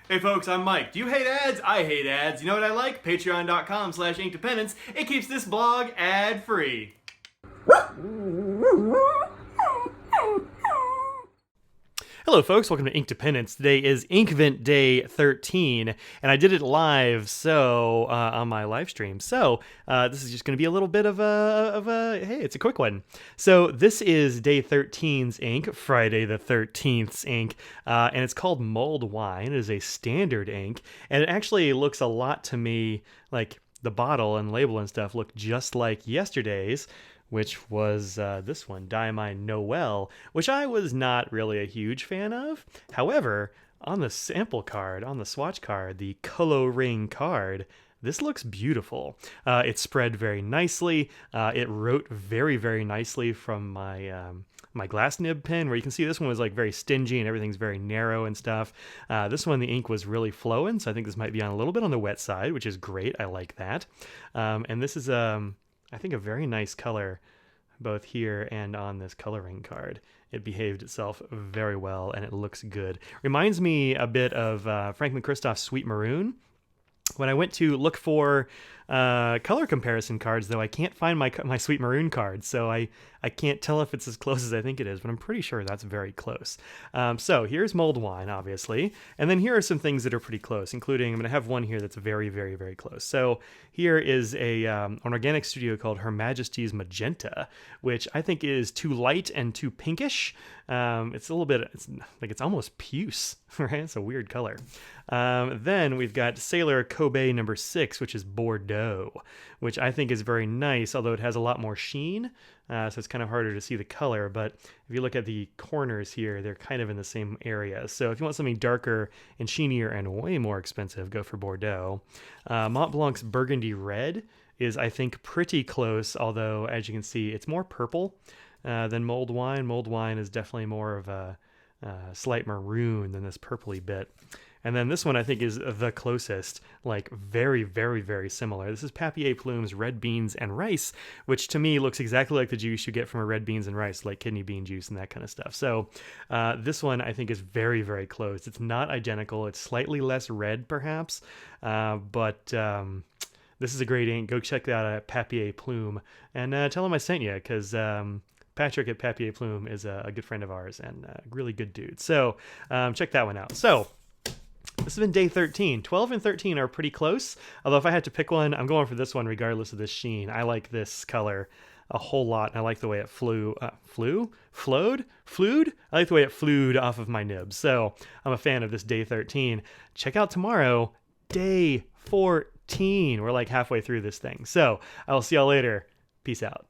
Hey folks, I'm Mike. Do you hate ads? I hate ads. You know what I like? Patreon.com/Inkdependence. It keeps this blog ad-free. Hello folks, welcome to Inkdependence. Today is Inkvent Day 13, and I did it live, on my live stream. This is just going to be a little bit of a, hey, it's a quick one. So this is Day 13's ink, Friday the 13th's ink, and it's called Mulled Wine. It is a standard ink, and it actually looks a lot to me like the bottle and label and stuff look just like yesterday's, which was this one, Diamine Noel, which I was not really a huge fan of. However, on the sample card, on the swatch card, the Color Ring card, this looks beautiful. It spread very nicely. It wrote very, very nicely from my glass nib pen, where you can see this one was like very stingy and everything's very narrow and stuff. This one, the ink was really flowing, so I think this might be on a little bit on the wet side, which is great. I like that. And this is I think a very nice color both here and on this coloring card. It behaved itself very well and it looks good. Reminds me a bit of Franklin Christoph's Sweet Maroon. When I went to look for color comparison cards, though, I can't find my Sweet Maroon card, so I can't tell if it's as close as I think it is, but I'm pretty sure that's very close. So here's Mulled Wine, obviously, and then here are some things that are pretty close, including, I'm going to have one here that's very, very, very close. So here is an organic studio called Her Majesty's Magenta, which I think is too light and too pinkish. It's a little bit, it's almost puce, right? It's a weird color. Then we've got Sailor Kobe number 6, which is Bordeaux, which I think is very nice, although it has a lot more sheen, so it's kind of harder to see the color. But if you look at the corners here, they're kind of in the same area. So if you want something darker and sheenier and way more expensive, go for Bordeaux. Mont Blanc's Burgundy Red is, I think, pretty close, although as you can see, it's more purple than Mulled Wine. Mulled Wine is definitely more of a slight maroon than this purpley bit. And then this one I think is the closest, like very, very, very similar. This is Papier Plume's Red Beans and Rice, which to me looks exactly like the juice you get from a red beans and rice, like kidney bean juice and that kind of stuff. So this one I think is very, very close. It's not identical. It's slightly less red perhaps, but this is a great ink. Go check that out at Papier Plume and tell them I sent you, because Patrick at Papier Plume is a good friend of ours and a really good dude. So check that one out. So this has been day 13. 12 and 13 are pretty close, although if I had to pick one, I'm going for this one regardless of the sheen. I like this color a whole lot, and I like the way it flowed? I like the way it flewed off of my nib. So I'm a fan of this day 13. Check out tomorrow, day 14. We're like halfway through this thing. So I will see y'all later. Peace out.